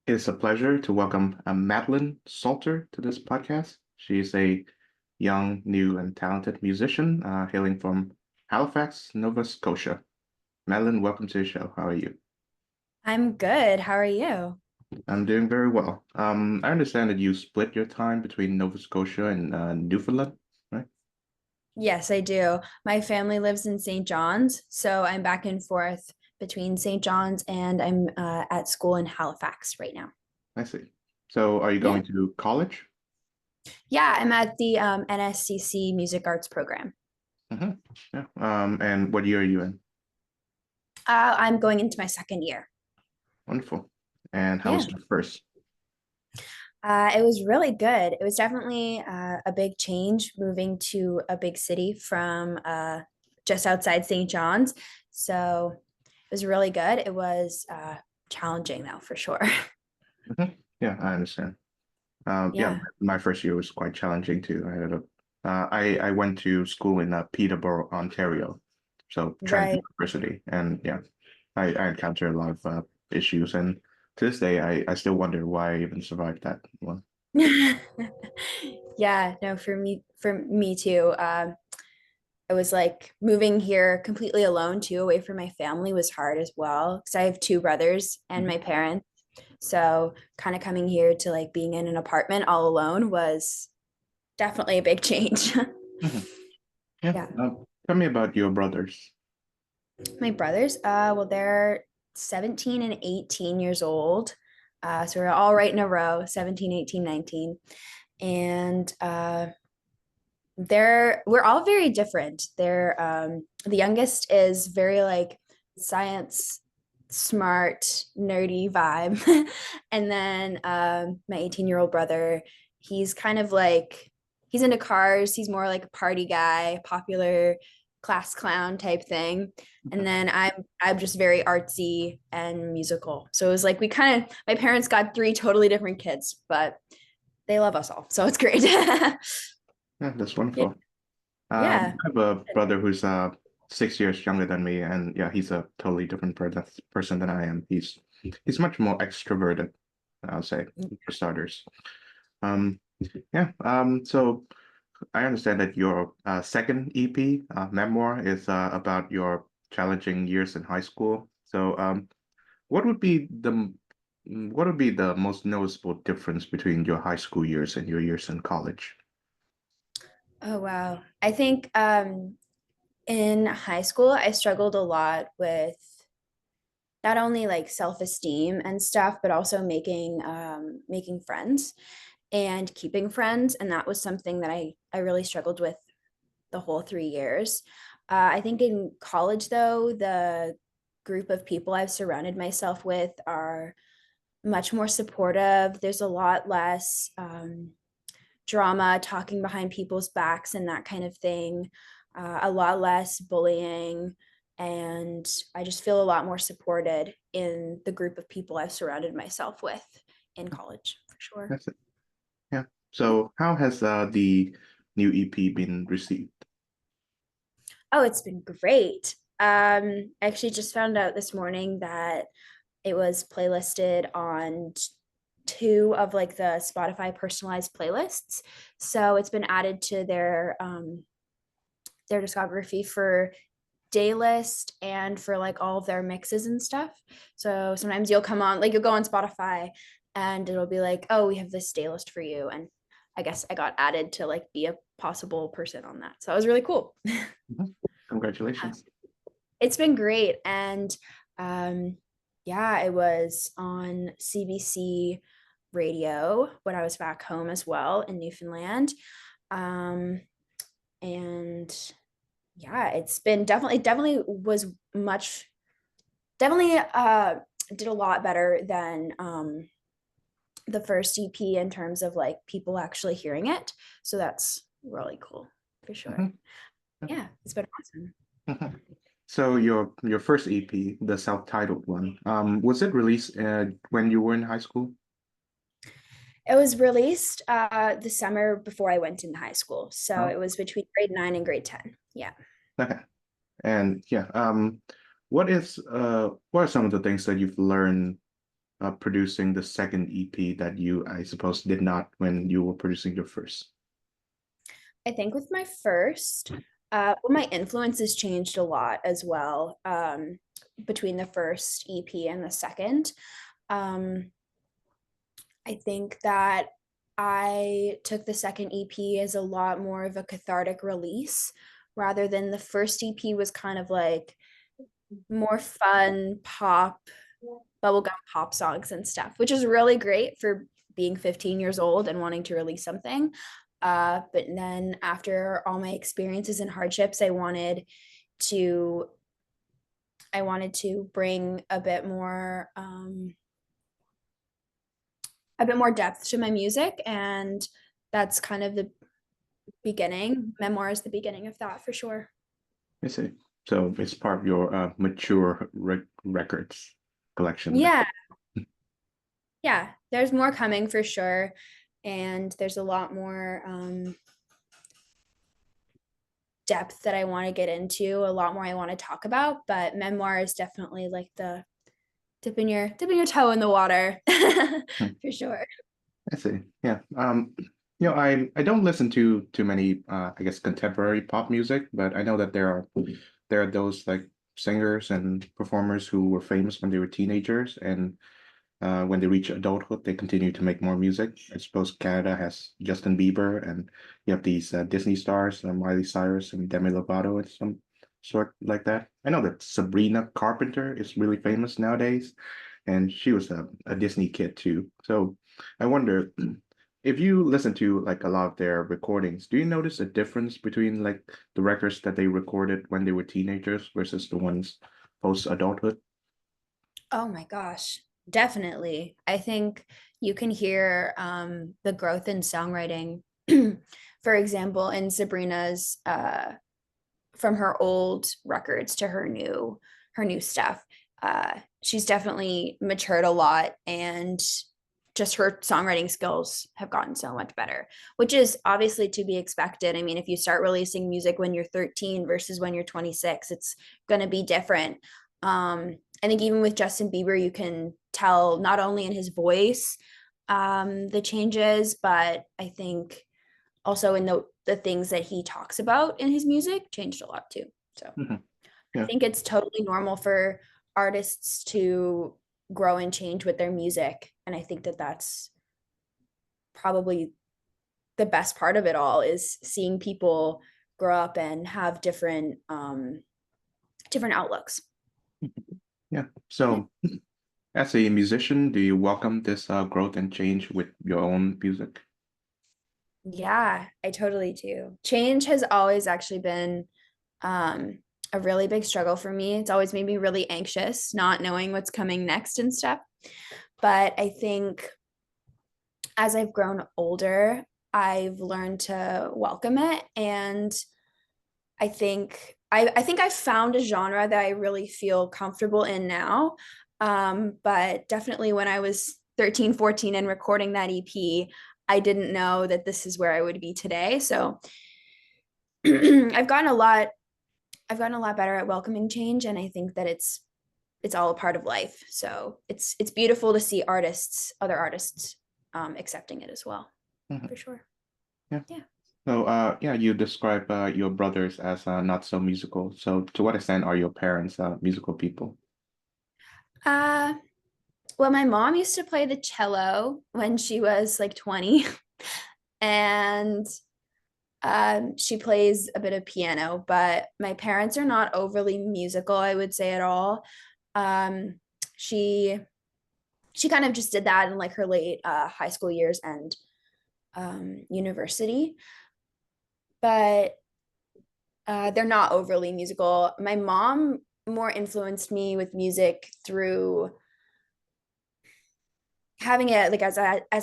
It's a pleasure to welcome Madeline Salter to this podcast. She's a young, new, and talented musician hailing from Halifax, Nova Scotia. Madeline, welcome to the show. How are you? I'm good. How are you? I'm doing very well. I understand that you split your time between Nova Scotia and Newfoundland, right? Yes, I do. My family lives in St. John's, so I'm back and forth between St. John's and I'm at school in Halifax right now. I see. So, are you Yeah. going to college? Yeah, I'm at the NSCC Music Arts program. hmm Yeah. And what year are you in? I'm going into my second year. Wonderful. And how Yeah. was your first? It was really good. It was definitely a big change moving to a big city from just outside St. John's. So it was really good. It was challenging, though, for sure. Yeah, I understand. Yeah, Yeah. my first year was quite challenging too. I went to school in Peterborough, Ontario, so Trent Right. University, and yeah, I encountered a lot of issues, and to this day, I still wonder why I even survived that one. Yeah, no, for me too. It was like moving here completely alone too, away from my family was hard as well because I have two brothers and Mhm, my parents. So kind of coming here to like being in an apartment all alone was definitely a big change. mhm. Yeah, Yeah. tell me about your brothers. My brothers, well, they're 17 and 18 years old. So we're all right in a row, 17, 18, 19. And we're all very different. They're the youngest is very like science smart nerdy vibe. And then my 18-year-old brother, he's kind of like he's into cars, he's more like a party guy, popular class clown type thing. And then I'm just very artsy and musical. So it was like we kind of my parents got three totally different kids, but they love us all, so it's great. Yeah, that's wonderful. Yeah. I have a brother who's 6 years younger than me, and yeah, he's a totally different person than I am. He's much more extroverted, I'll say, for starters. Um, yeah. So I understand that your second EP, memoir, is about your challenging years in high school. So, what would be what would be the most noticeable difference between your high school years and your years in college? Oh, wow. I think in high school, I struggled a lot with not only like self-esteem and stuff, but also making friends and keeping friends. And that was something that I really struggled with the whole 3 years. I think in college, though, the group of people I've surrounded myself with are much more supportive. There's a lot less drama, talking behind people's backs, and that kind of thing. A lot less bullying. And I just feel a lot more supported in the group of people I've surrounded myself with in college, for sure. That's it. Yeah. Yeah. So, how has the new EP been received? Oh, it's been great. I actually just found out this morning that it was playlisted on two of like the Spotify personalized playlists. So it's been added to their discography for day list and for like all of their mixes and stuff. So sometimes you'll come on, like you'll go on Spotify and it'll be like, oh, we have this day list for you. And I guess I got added to like be a possible person on that. So that was really cool. Mhm. Congratulations. It's been great. And um, yeah, I was on CBC radio when I was back home as well in Newfoundland. Um, and yeah, it's been definitely was much definitely did a lot better than the first EP in terms of like people actually hearing it. So that's really cool for sure. Mhm. Yeah, it's been awesome. Mhm. So, your first EP, the self-titled one, was it released when you were in high school? It was released the summer before I went into high school. So Oh, it was between grade 9 and grade 10. Yeah. okay. And yeah, what are some of the things that you've learned producing the second EP that you, I suppose, did not when you were producing your first? I think with my first, well, my influences changed a lot as well, between the first EP and the second. Um, I think that I took the second EP as a lot more of a cathartic release rather than the first EP was kind of like more fun pop, bubblegum pop songs and stuff, which is really great for being 15 years old and wanting to release something. But then after all my experiences and hardships, to I wanted to bring a bit more depth to my music, and that's kind of the beginning. Memoir is the beginning of that for sure. I see. So it's part of your mature records collection then. Yeah, yeah. There's more coming for sure, and there's a lot more depth that I want to get into, a lot more I want to talk about. But memoir is definitely like the dipping your toe in the water Hmm. for sure. I see. Yeah. I don't listen to too many I guess contemporary pop music, but I know that there are those like singers and performers who were famous when they were teenagers, and when they reach adulthood, they continue to make more music. I suppose Canada has Justin Bieber, and you have these Disney stars, Miley Cyrus and Demi Lovato, and some sort like that. I know that Sabrina Carpenter is really famous nowadays, and she was a Disney kid too. So I wonder if you listen to like a lot of their recordings, do you notice a difference between like the records that they recorded when they were teenagers versus the ones post adulthood? Oh my gosh, definitely. I think you can hear the growth in songwriting. For example, in Sabrina's from her old records to her new stuff. She's definitely matured a lot, and just her songwriting skills have gotten so much better, which is obviously to be expected. I mean, if you start releasing music when you're 13 versus when you're 26, it's going to be different. I think even with Justin Bieber, you can tell not only in his voice the changes, but I think also in the things that he talks about in his music changed a lot too. So Mhm. I Yeah. think it's totally normal for artists to grow and change with their music. And I think that that's probably the best part of it all is seeing people grow up and have different outlooks. Yeah. Yeah. So as a musician, do you welcome this growth and change with your own music? Yeah, I totally do. Change has always actually been um, a really big struggle for me. It's always made me really anxious, not knowing what's coming next and stuff. But I think as I've grown older, I've learned to welcome it. And I think I've found a genre that I really feel comfortable in now. But definitely when I was 13, 14 and recording that EP, I didn't know that this is where I would be today. So I've gotten a lot I've gotten a lot better at welcoming change, and I think that it's all a part of life. So it's beautiful to see other artists accepting it as well, Mhm. for sure. Yeah. Yeah. So yeah, you describe your brothers as not so musical. So to what extent are your parents musical people? Uh well, my mom used to play the cello when she was like 20, and she plays a bit of piano, but my parents are not overly musical, I would say, at all. Um, she she kind of just did that in like her late high school years and university, but they're not overly musical. My mom more influenced me with music through having it like as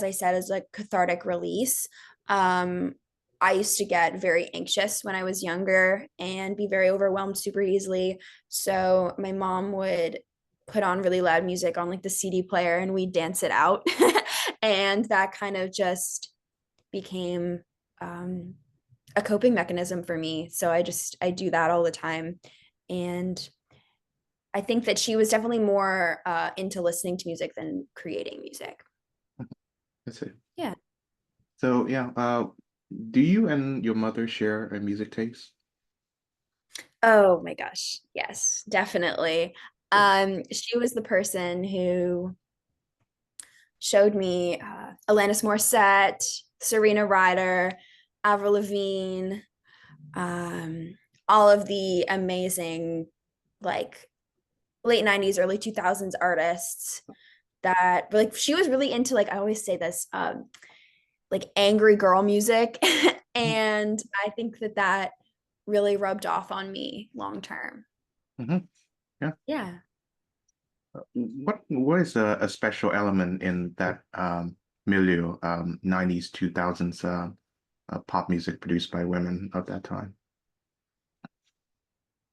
I said as a cathartic release. Um, I used to get very anxious when I was younger and be very overwhelmed super easily. So my mom would put on really loud music on like the CD player and we'd dance it out. And that kind of just became um, a coping mechanism for me. So I do that all the time. And I think that she was definitely more into listening to music than creating music. That's it. Yeah. So yeah, do you and your mother share a music taste? Oh my gosh. Yes, definitely. She was the person who showed me Alanis Morissette, Serena Ryder, Avril Lavigne, um, all of the amazing like late 90s, early 2000s artists that like she was really into like I always say this like angry girl music and I think that that really rubbed off on me long term. Mm-hmm. Yeah. Yeah. What is a special element in that milieu, 90s, 2000s pop music produced by women of that time?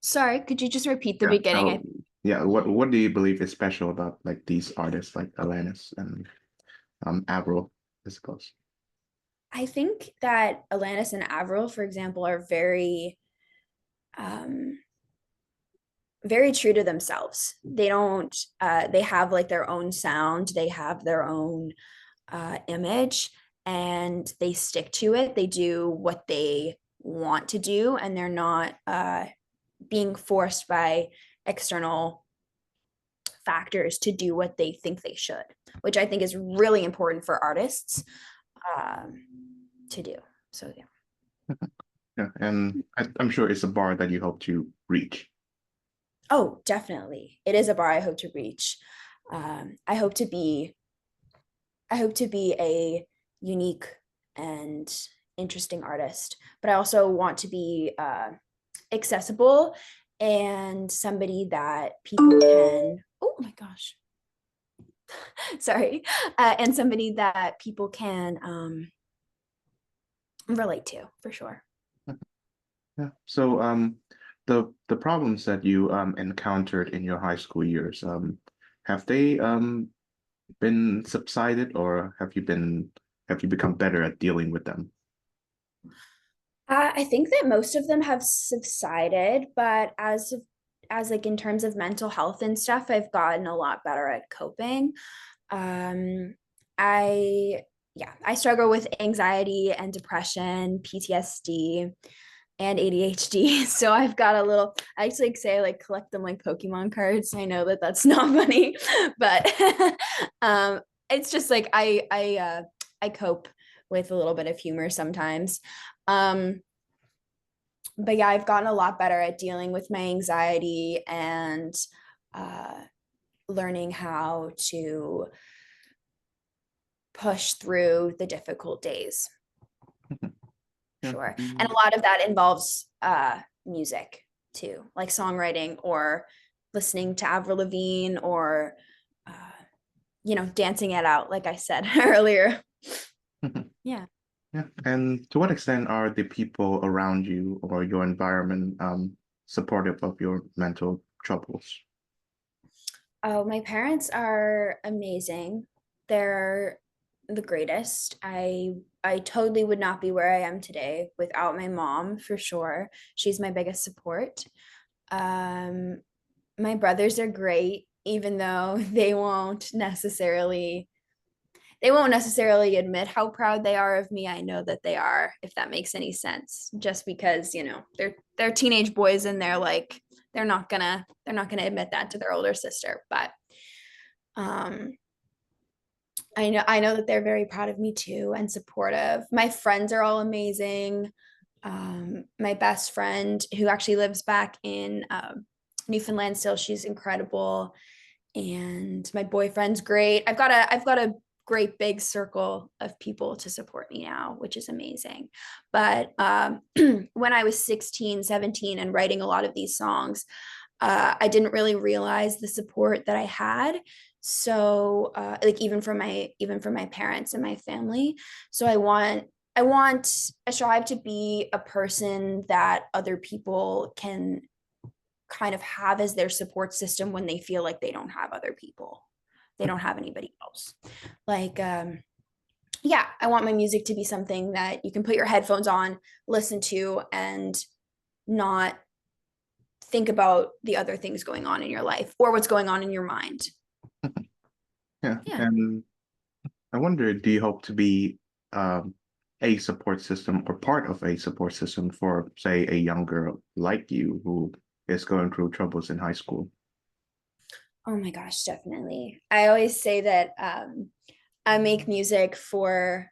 Sorry, could you just repeat the Yeah. beginning? Oh, yeah. What do you believe is special about like these artists like Alanis and Avril, I suppose? I think that Alanis and Avril, for example, are um, very true to themselves. They don't, they have like their own sound, they have their own image, and they stick to it. They do what they want to do, and they're not being forced by external factors to do what they think they should, which I think is really important for artists um, to do. So, yeah. Yeah, and I'm sure it's a bar that you hope to reach. Oh, definitely. It is a bar I hope to reach. I hope to be a unique and interesting artist, but I also want to be accessible and somebody that people can, oh my gosh, sorry, and somebody that people can relate to for sure. Yeah. So the problems that you encountered in your high school years, have they been subsided or have you become better at dealing with them? I think that most of them have subsided, but as like in terms of mental health and stuff, I've gotten a lot better at coping. Um, I yeah, I struggle with anxiety and depression, PTSD, and ADHD. So I've got a little. I actually say I like collect them like Pokemon cards. I know that that's not funny, but um, it's just like I cope with a little bit of humor sometimes. Um, but yeah, I've gotten a lot better at dealing with my anxiety and uh, learning how to push through the difficult days. Yeah. Sure. And a lot of that involves music too, like songwriting or listening to Avril Lavigne or, uh, dancing it out, like I said earlier. Yeah. Yeah. And to what extent are the people around you or your environment supportive of your mental troubles? Oh, my parents are amazing. They're the greatest. I totally would not be where I am today without my mom for sure. She's my biggest support. Um, my brothers are great, even though they won't necessarily admit how proud they are of me. I know that they are, if that makes any sense. Just because, they're teenage boys and they're not gonna admit that to their older sister. But um I know that they're very proud of me too and supportive. My friends are all amazing. My best friend who actually lives back in Newfoundland still, she's incredible. And my boyfriend's great. I've got a great big circle of people to support me now, which is amazing. But when I was 16, 17 and writing a lot of these songs, I didn't really realize the support that I had. So like even from my parents and my family. So I strive to be a person that other people can kind of have as their support system when they feel like they don't have other people. They don't have anybody else. Like yeah, I want my music to be something that you can put your headphones on, listen to, and not think about the other things going on in your life or what's going on in your mind. Yeah. Yeah. And I wonder, do you hope to be a support system or part of a support system for, say, a young girl like you who is going through troubles in high school? Oh my gosh, definitely. I always say that I make music for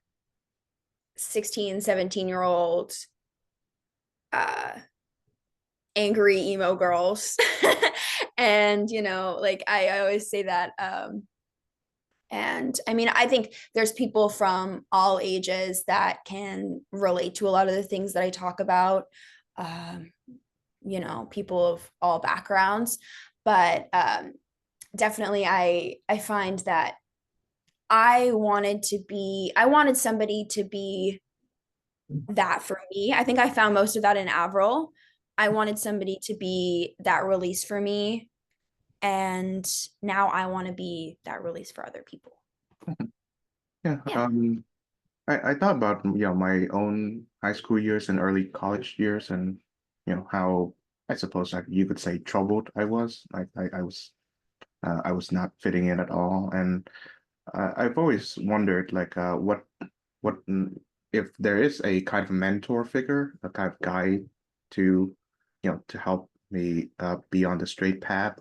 16, 17-year-old uh angry emo girls. And like I always say that and I mean, I think there's people from all ages that can relate to a lot of the things that I talk about. Um, people of all backgrounds, but definitely I find that I wanted somebody to be that for me. I think I found most of that in Avril. I wanted somebody to be that release for me. And now I want to be that release for other people. Yeah. Yeah. I thought about, my own high school years and early college years and, how I suppose like you could say troubled I was. I was not fitting in at all. And I've always wondered like what if there is a kind of mentor figure, a kind of guide to, to help me be on the straight path,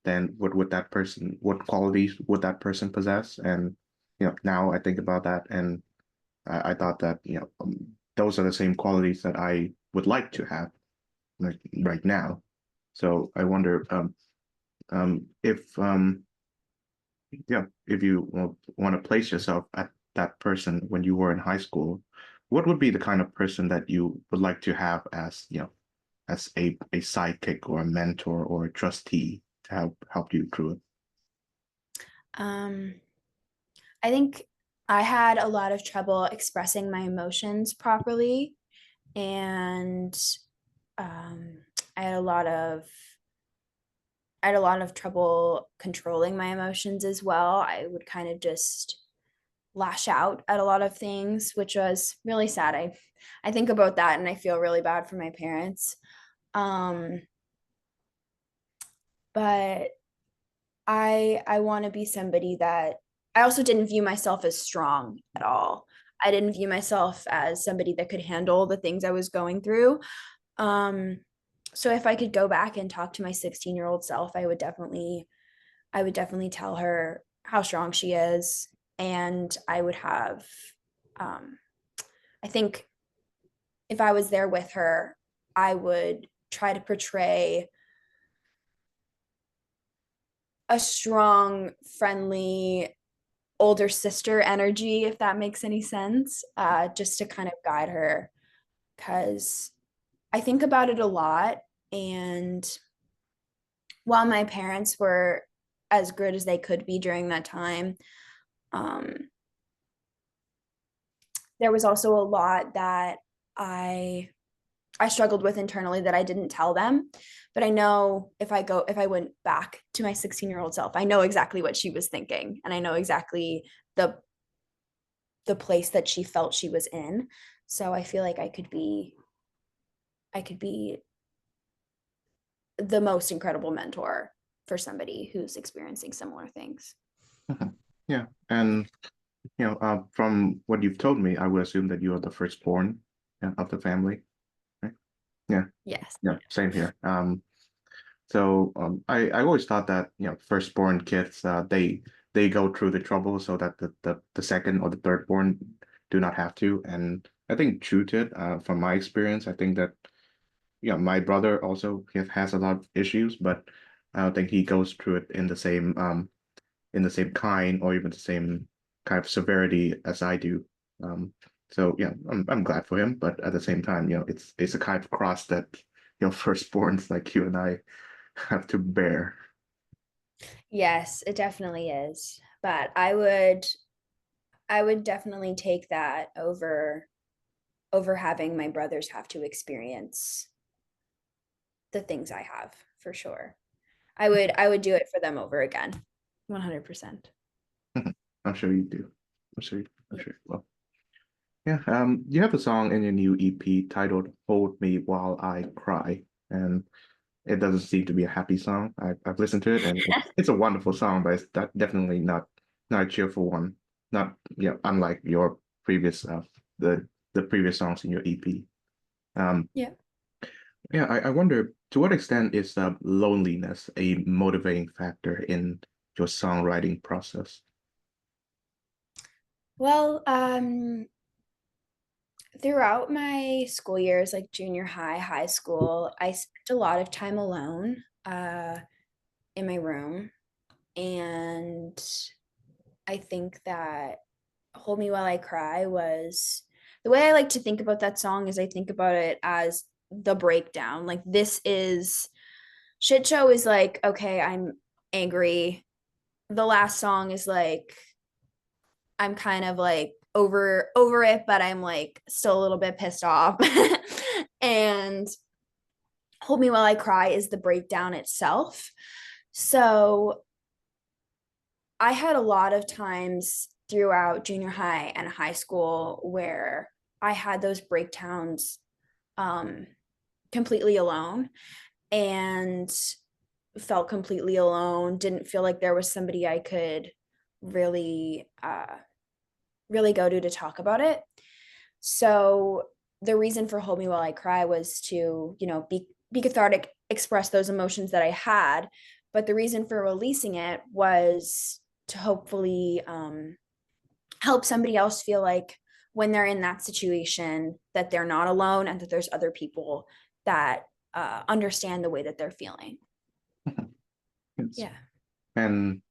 then what qualities would that person possess? And, now I think about that and I thought that, those are the same qualities that I would like to have like right now. So I wonder if you want to place yourself at that person when you were in high school, what would be the kind of person that you would like to have as, as a sidekick or a mentor or a trustee to help you through it? Um, I think I had a lot of trouble expressing my emotions properly, and um, I had a lot of trouble controlling my emotions as well. I would kind of just lash out at a lot of things, which was really sad. I think about that and I feel really bad for my parents. Um, but I want to be somebody that I also didn't view myself as strong at all. I didn't view myself as somebody that could handle the things I was going through. Um, so if I could go back and talk to my 16-year-old self, I would definitely tell her how strong she is. And I would have, um, I think if I was there with her, I would try to portray a strong, friendly, older sister energy, if that makes any sense, just to kind of guide her. Because I think about it a lot. And while my parents were as good as they could be during that time, um, there was also a lot that I I struggled with internally that I didn't tell them. But I know if I went back to my 16-year-old self, I know exactly what she was thinking and I know exactly the place that she felt she was in. So I feel like I could be the most incredible mentor for somebody who's experiencing similar things. Mhm. Yeah, and from what you've told me, I would assume that you are the firstborn, of the family, right? Yeah, Yes. yeah, same here. So I always thought that firstborn kids they go through the trouble so that the second or the thirdborn do not have to, and I think true to it. From my experience, I think that my brother also has a lot of issues, but I don't think he goes through it in the same kind or even the same kind of severity as I do. Um, so yeah, I'm glad for him, but at the same time, it's a kind of cross that firstborns like you and I have to bear. Yes, it definitely is. But I would definitely take that over having my brothers have to experience the things I have for sure. I would do it for them over again. 100%. I'm sure you do. I'm sure. I'm Yeah. sure. Well, yeah. You have a song in your new EP titled "Hold Me While I Cry," and it doesn't seem to be a happy song. I've listened to it, and it's a wonderful song, but it's definitely not a cheerful one. Not, unlike your previous the previous songs in your EP. Um, Yeah. yeah, I wonder to what extent is loneliness a motivating factor in your songwriting process? Well, throughout my school years, like junior high, high school, I spent a lot of time alone in my room. And I think that Hold Me While I Cry was the way I like to think about that song is I think about it as the breakdown. Like this is Shit Show is like, okay, I'm angry. The last song is like I'm kind of like over it, but I'm like still a little bit pissed off. And Hold Me While I Cry is the breakdown itself. So I had a lot of times throughout junior high and high school where I had those breakdowns um, completely alone and felt completely alone. Didn't feel like there was somebody I could really, really go to talk about it. So the reason for Hold Me While I Cry was to, be cathartic, express those emotions that I had. But the reason for releasing it was to hopefully help somebody else feel like when they're in that situation that they're not alone and that there's other people that understand the way that they're feeling. It's, Yeah. and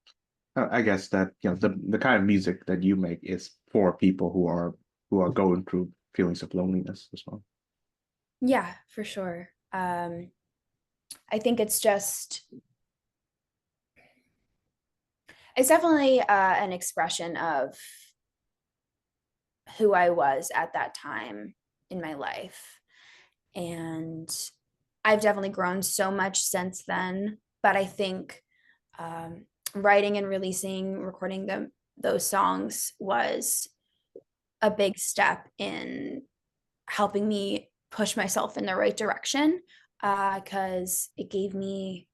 I guess that the kind of music that you make is for people who are going through feelings of loneliness as well. Yeah, for sure. I think it's definitely an expression of who I was at that time in my life. And I've definitely grown so much since then. But I think um, writing and releasing, recording those songs was a big step in helping me push myself in the right direction because it gave me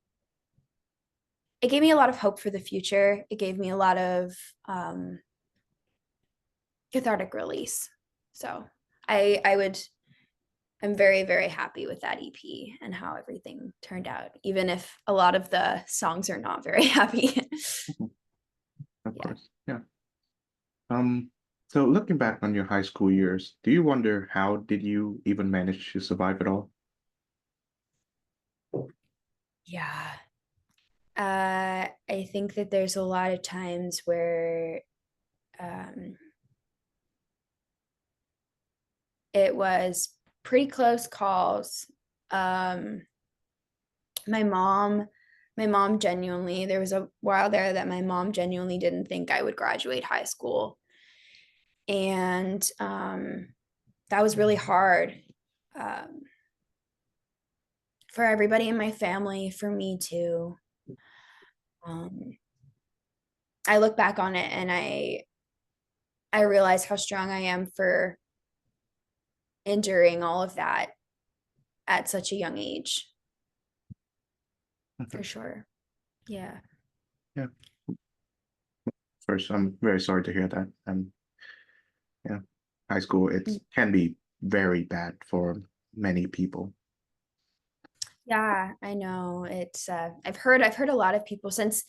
a lot of hope for the future. It gave me a lot of um, cathartic release. So I would I'm very, very happy with that EP and how everything turned out, even if a lot of the songs are not very happy. Of Yeah. course. Yeah. Um, so looking back on your high school years, do you wonder how did you even manage to survive it all? Yeah. I think that there's a lot of times where um, it was pretty close calls. Um, my mom, my mom genuinely, there was a while there that my mom genuinely didn't think I would graduate high school. And that was really hard um, for everybody in my family, for me too. Um, I look back on it and I realize how strong I am for enduring all of that at such a young age, for sure. Yeah. Yeah. First, I'm very sorry to hear that. Yeah, high school it can be very bad for many people. Yeah, I know. It's I've heard a lot of people since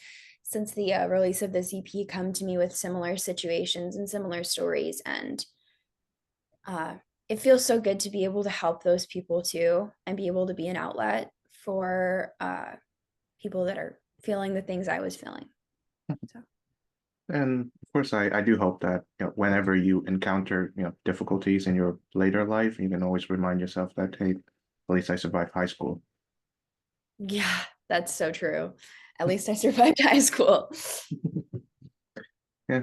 the release of this EP come to me with similar situations and similar stories, and uh it feels so good to be able to help those people too and be able to be an outlet for people that are feeling the things I was feeling. So, And of course, I do hope that whenever you encounter difficulties in your later life, you can always remind yourself that hey, at least I survived high school. yeah, that's so true. At least I survived high school. Yeah,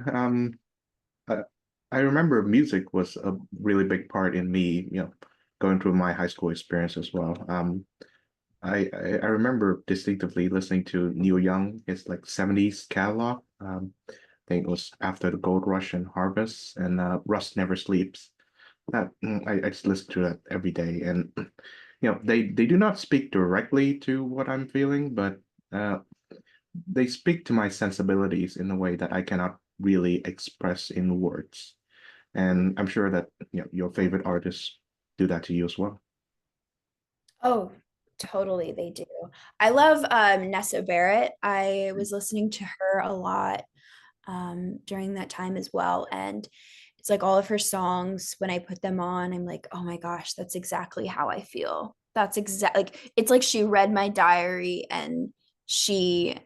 uh, I remember music was a really big part in me, going through my high school experience as well. I remember distinctively listening to Neil Young, his like 70s catalog. I think it was after the Gold Rush and Harvest and Rust Never Sleeps. I just listened to that every day. And they do not speak directly to what I'm feeling, but uh, they speak to my sensibilities in a way that I cannot really express in words. And I'm sure that your favorite artists do that to you as well. Oh, totally, they do. I love Nessa Barrett. I was listening to her a lot during that time as well. And it's like all of her songs, when I put them on, I'm like, oh my gosh, that's exactly how I feel. That's like it's like she read my diary and she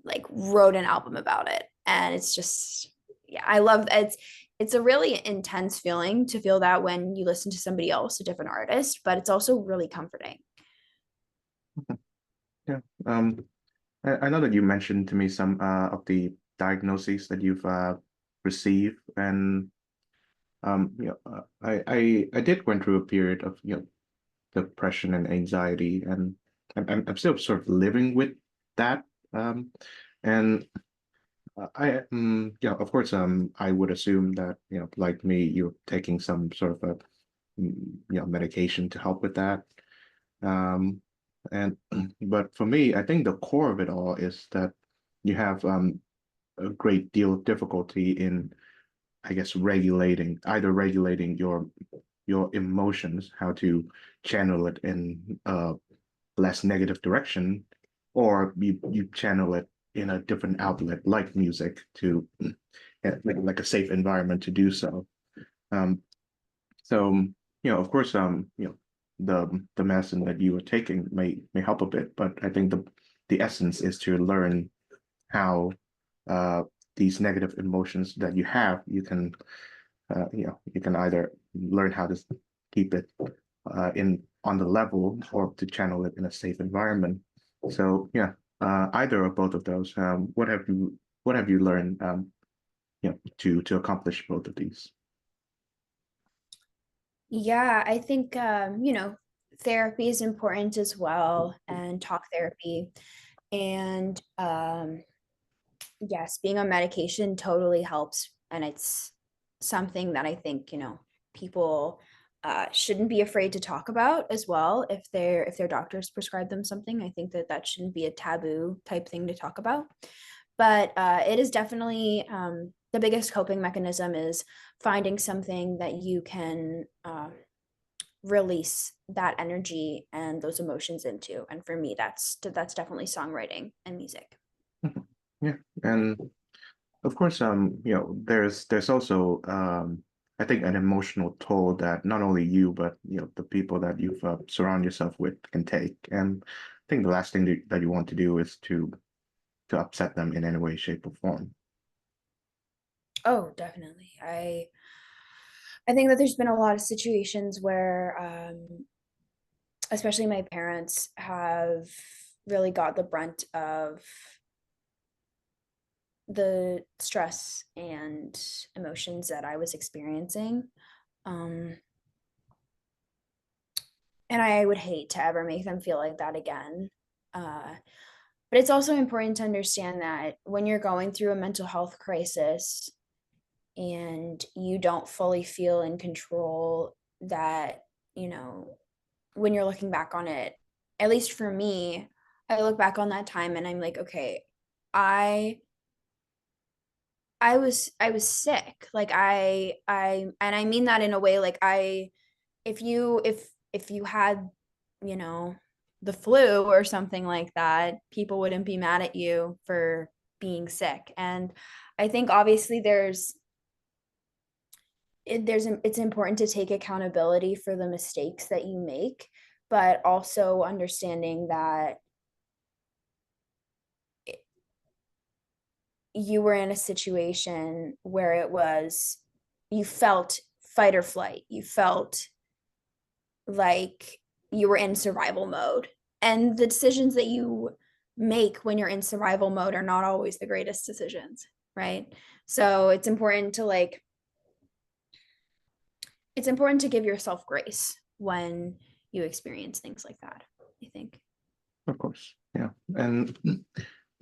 like wrote an album about it. And it's just, yeah, I love it's a really intense feeling to feel that when you listen to somebody else, a different artist, but it's also really comforting. Yeah. I know that you mentioned to me some of the diagnoses that you've received, and I did went through a period of depression and anxiety, and I'm still sort of living with that. Um, and of course, I would assume that like me, you're taking some sort of a medication to help with that. Um, and but for me, I think the core of it all is that you have a great deal of difficulty in, I guess, regulating your emotions, how to channel it in a less negative direction, or you channel it in a different outlet like music to like a safe environment to do so. Um, so of course, the medicine that you are taking may help a bit, but I think the essence is to learn how uh, these negative emotions that you have, you can either learn how to keep it in on the level or to channel it in a safe environment. So yeah, either or both of those. What have you learned to accomplish both of these? Yeah, I think therapy is important as well, and talk therapy. And yes, being on medication totally helps. And it's something that I think, people shouldn't be afraid to talk about as well. If their doctors prescribe them something, I think that that shouldn't be a taboo type thing to talk about. But it is definitely the biggest coping mechanism is finding something that you can release that energy and those emotions into. And for me, that's definitely songwriting and music. Mhm. Yeah, and of course, there's also I think an emotional toll that not only you but the people that you've surround yourself with can take. And I think the last thing that you want to do is to upset them in any way, shape, or form. Oh, definitely. I think that there's been a lot of situations where especially my parents have really got the brunt of the stress and emotions that I was experiencing. Um, and I would hate to ever make them feel like that again. Uh, but it's also important to understand that when you're going through a mental health crisis and you don't fully feel in control, that, you know, when you're looking back on it, at least for me, I look back on that time and I'm like, okay, I I was sick. Like and I mean that in a way like if you had, you know, the flu or something like that, people wouldn't be mad at you for being sick. And I think obviously it's important to take accountability for the mistakes that you make, but also understanding that you were in a situation where it was you felt fight or flight. You felt like you were in survival mode. And the decisions that you make when you're in survival mode are not always the greatest decisions, right? So it's important to give yourself grace when you experience things like that, I think. Of course, yeah. And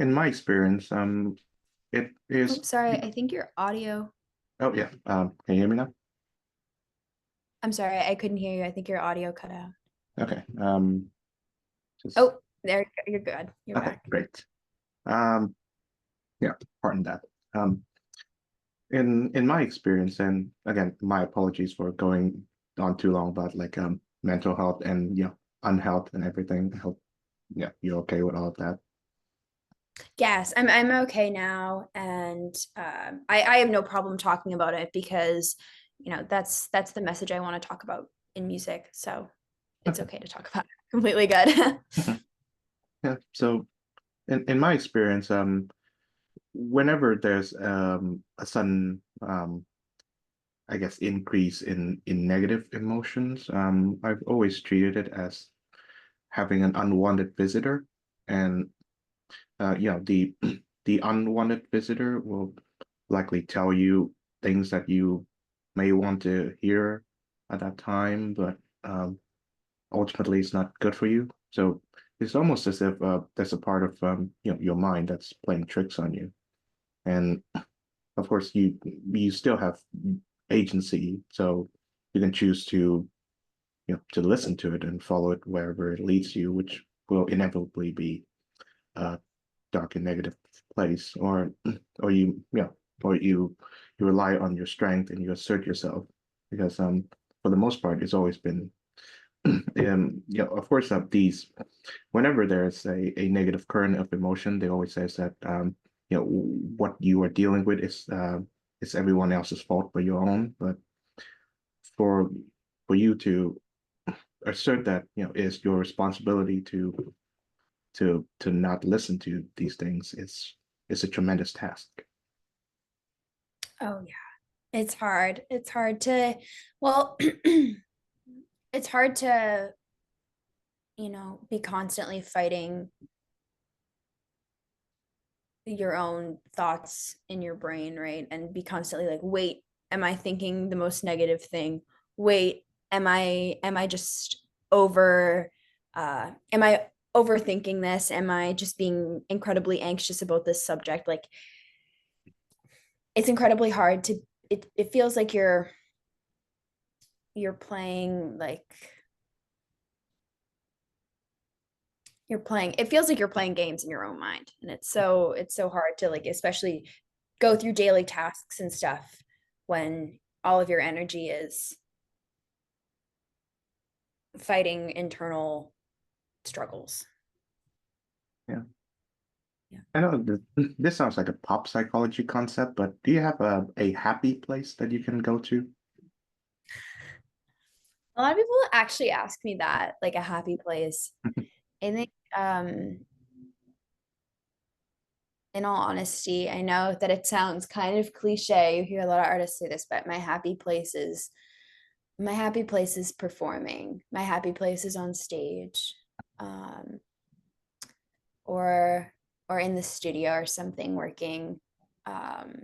in my experience, it is. Oops, sorry, I think your audio. Oh yeah. Can you hear me now? I'm sorry, I couldn't hear you. I think your audio cut out. Okay. Just Oh, there, you're good. You're okay, back. great. Um, yeah, pardon that. Um, in my experience, and again, my apologies for going on too long about like mental health and unhealth and everything. I hope you're okay with all of that. Yes, I'm okay now, and I have no problem talking about it because that's the message I want to talk about in music. So it's Okay. okay to talk about it. Completely good. Yeah. So in my experience, whenever there's a sudden I guess increase in negative emotions, I've always treated it as having an unwanted visitor, and the the unwanted visitor will likely tell you things that you may want to hear at that time, but ultimately it's not good for you. So it's almost as if there's a part of your mind that's playing tricks on you, and of course you still have agency, so you can choose to to listen to it and follow it wherever it leads you, which will inevitably be a dark and negative place, or you rely on your strength and you assert yourself, because for the most part it's always been of course these whenever there's a negative current of emotion, they always says that what you are dealing with is everyone else's fault but your own. But for you to assert that it's your responsibility to not listen to these things, it's a tremendous task. Oh yeah, it's hard. It's hard to, well, it's hard to, be constantly fighting your own thoughts in your brain, right? And be constantly like, wait, am I thinking the most negative thing? Wait, am I just over am I overthinking this? Am I just being incredibly anxious about this subject? Like it's incredibly hard to it feels like you're playing like it feels like you're playing games in your own mind, and it's so hard to like especially go through daily tasks and stuff when all of your energy is fighting internal struggles. Yeah, Yeah. I know this sounds like a pop psychology concept, but do you have a happy place that you can go to? A lot of people actually ask me that, like a happy place. I think in all honesty, I know that it sounds kind of cliche. You hear a lot of artists say this, but my happy place is performing. My happy place is on stage. Um, or in the studio or something working um,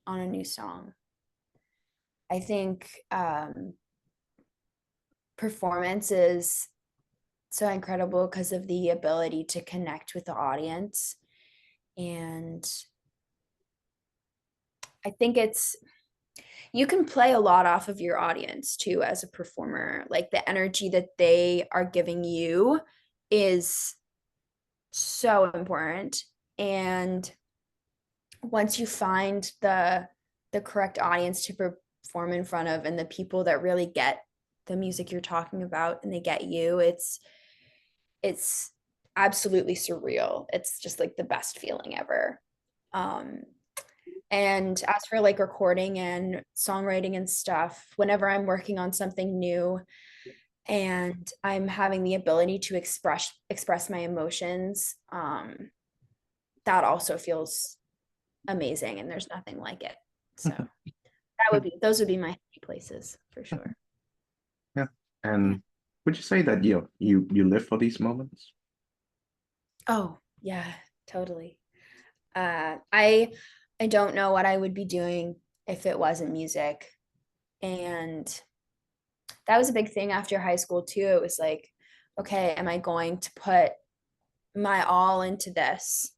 on a new song. I think performance is so incredible because of the ability to connect with the audience. And I think you can play a lot off of your audience too as a performer. Like the energy that they are giving you is so important. And once you find the correct audience to perform in front of and the people that really get the music you're talking about and they get you, it's absolutely surreal. It's just like the best feeling ever. um and as for like recording and songwriting and stuff, whenever I'm working on something new and I'm having the ability to express my emotions, that also feels amazing, and there's nothing like it. So those would be my happy places for sure. Yeah. Yeah. And would you say that you live for these moments? Oh, yeah, totally. I don't know what I would be doing if it wasn't music. And that was a big thing after high school too. It was like, okay, am I going to put my all into this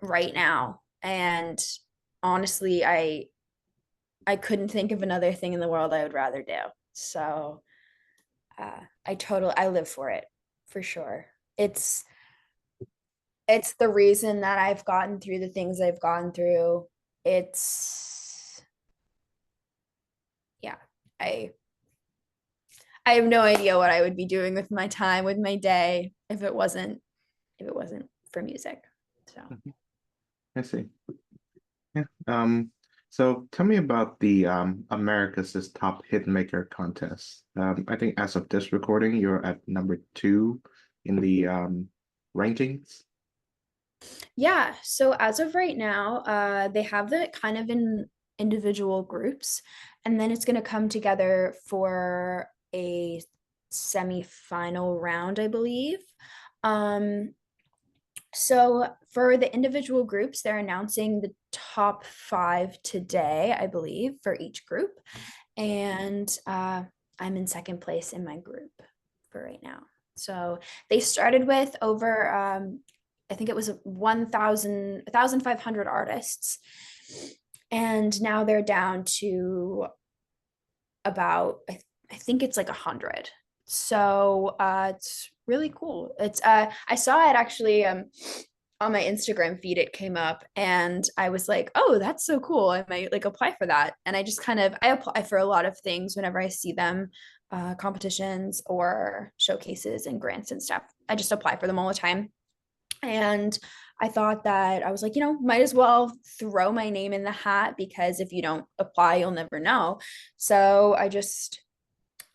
right now? And honestly, I couldn't think of another thing in the world I would rather do. So I live for it for sure. It's the reason that I've gotten through the things I've gone through. It's yeah, I I have no idea what I would be doing with my time, with my day if it wasn't for music. So Mhm. I see. Yeah. So tell me about the America's Top Hitmaker contest. I think as of this recording, you're at number 2 in the rankings. yeah, so as of right now, they have it kind of in individual groups, and then it's going to come together for a semi-final round, I believe. Um, so for the individual groups, they're announcing the top 5 today, I believe, for each group, and I'm in second place in my group for right now. So they started with over I think it was 1,500 artists. And now they're down to about, I think it's like 100. So it's really cool. I saw it actually on my Instagram feed, it came up and I was like, oh, that's so cool. I might like apply for that. And I just kind of, I apply for a lot of things whenever I see them, competitions or showcases and grants and stuff. I just apply for them all the time. And I thought that I was like, might as well throw my name in the hat because if you don't apply, you'll never know. So I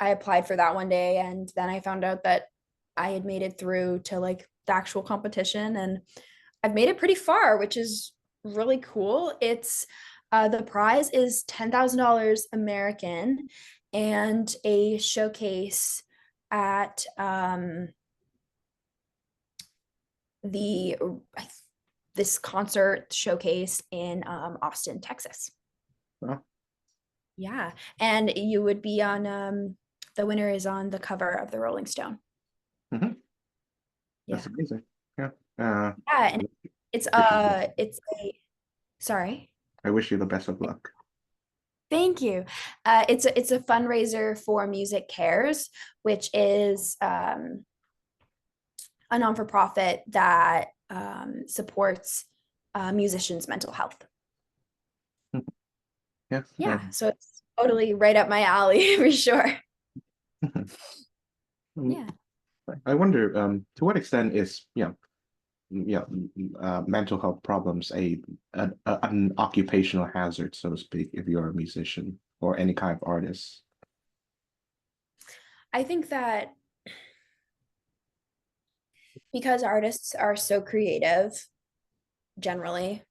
applied for that one day and then I found out that I had made it through to like the actual competition and I've made it pretty far, which is really cool. It's the prize is $10,000 American and a showcase at the this concert showcase in Austin, Texas. Well, Yeah, and you would be on the winner is on the cover of the Rolling Stone. mhm. That's Yeah. amazing. Yeah. Yeah, and it's a sorry. I wish you the best of luck. Thank you. It's a fundraiser for Music Cares, which is a non-for-profit that supports musicians' mental health. Mhm. Yeah. Yeah, so it's totally right up my alley for sure. Um, Yeah. I wonder, to what extent is, mental health problems an occupational hazard, so to speak, if you're a musician or any kind of artist? I think that because artists are so creative generally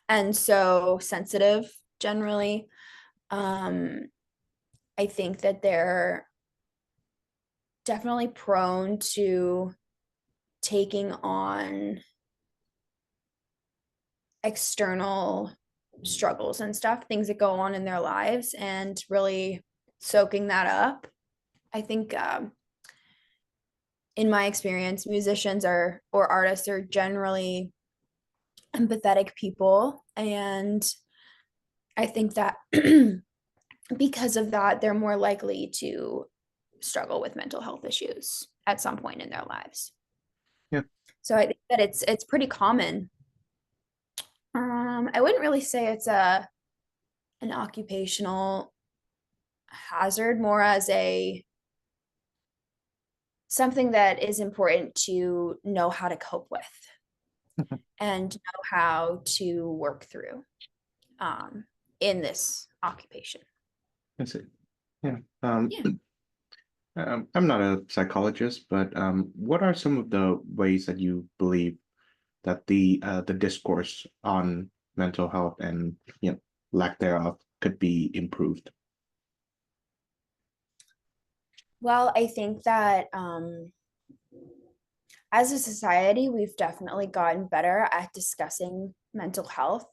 and so sensitive generally, um, I think that they're definitely prone to taking on external struggles and stuff, things that go on in their lives, and really soaking that up. I think in my experience, musicians are or artists are generally empathetic people. And I think that because of that, they're more likely to struggle with mental health issues at some point in their lives. Yeah, So I think that it's pretty common. I wouldn't really say it's a an occupational hazard, more as a something that is important to know how to cope with and know how to work through um, in this occupation. I see. Yeah. Yeah. I'm not a psychologist, but what are some of the ways that you believe that the discourse on mental health and lack thereof could be improved? Well, I think that as a society, we've definitely gotten better at discussing mental health,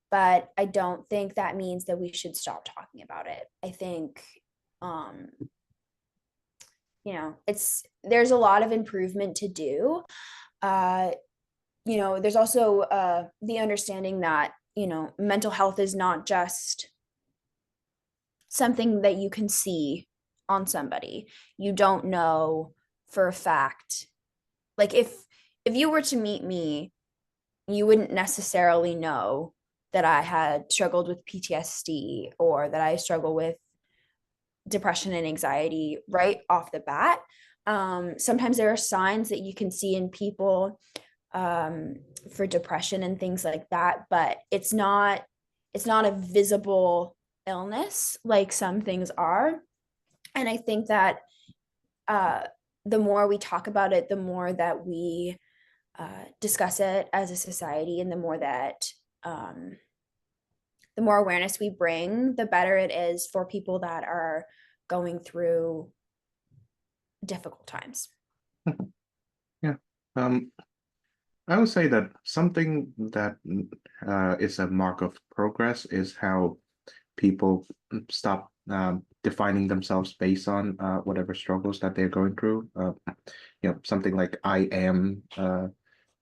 but I don't think that means that we should stop talking about it. I think, um, it's there's a lot of improvement to do. Uh, there's also the understanding that, mental health is not just something that you can see on somebody. You don't know for a fact. Like if you were to meet me, you wouldn't necessarily know that I had struggled with PTSD or that I struggle with depression and anxiety right off the bat. Sometimes there are signs that you can see in people for depression and things like that, but it's not a visible illness like some things are. And I think that uh, the more we talk about it, the more that we discuss it as a society, and um, the more awareness we bring, the better it is for people that are going through difficult times. Yeah. Um, I would say that something that is a mark of progress is how people stop defining themselves based on whatever struggles that they're going through. Something like I am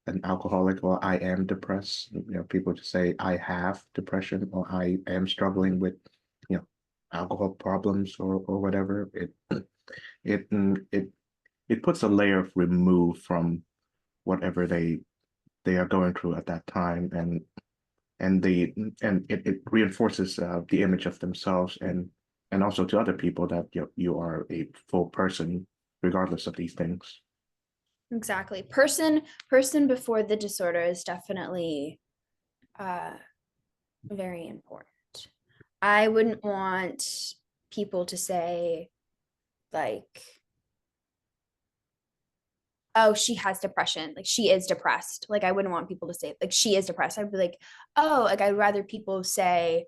an alcoholic, or I am depressed. People just say I have depression, or I am struggling with, alcohol problems, or whatever. It it puts a layer of remove from whatever they are going through at that time, and it reinforces the image of themselves, and also to other people that you are a full person regardless of these things. Exactly. Person before the disorder is definitely uh, very important. I wouldn't want people to say, like, oh, she has depression, like she is depressed. Like I wouldn't want people to say like she is depressed. I'd be like, oh, like I'd rather people say,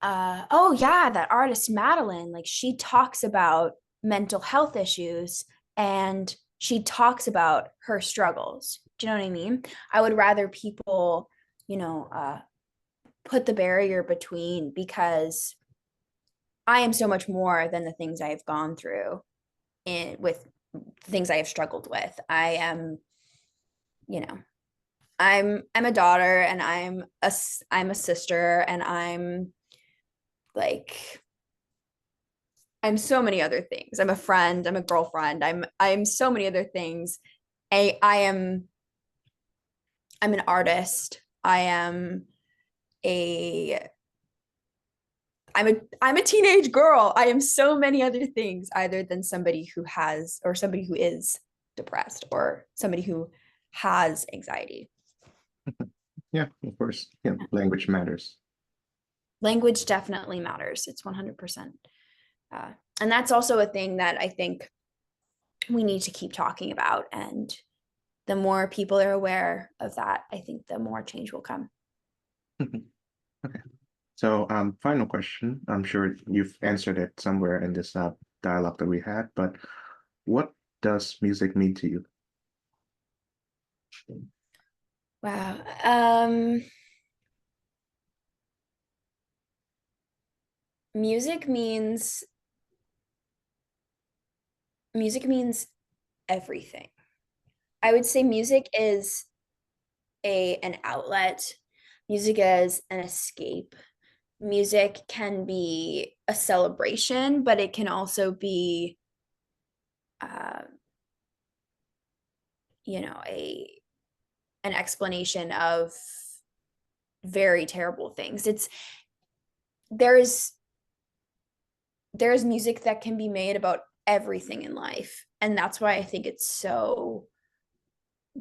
oh yeah, that artist Madeline, like she talks about mental health issues and she talks about her struggles. Do you know what I mean? I would rather people, you know, put the barrier between, because I am so much more than the things I've gone through in with things I have struggled with. I am, you know, I'm a daughter, and I'm a sister, and like I'm so many other things. I'm a friend, I'm a girlfriend, I'm so many other things. I'm an artist. A I'm a teenage girl. I am so many other things other than somebody who has, or somebody who is depressed, or somebody who has anxiety. Yeah, of course. Yeah, language matters. Language definitely matters. It's 100%. And that's also a thing that I think we need to keep talking about. And the more people are aware of that, I think the more change will come. Okay. So, final question. I'm sure you've answered it somewhere in this dialogue that we had, but what does music mean to you? Wow. Music means music means everything. I would say music is an outlet. Music is an escape. Music can be a celebration, but it can also be uh, a an explanation of very terrible things. There's there's music that can be made about everything in life, and that's why I think it's so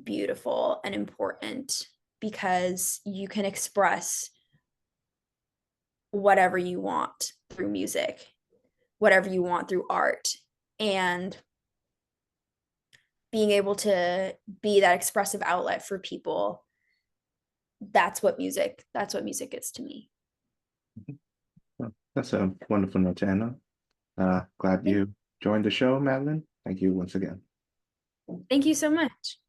beautiful and important, because you can express whatever you want through music, whatever you want through art, and being able to be that expressive outlet for people. That's what music is to me. Well, that's a wonderful note to end on. Glad you joined the show, Madeline. Thank you once again. Thank you so much.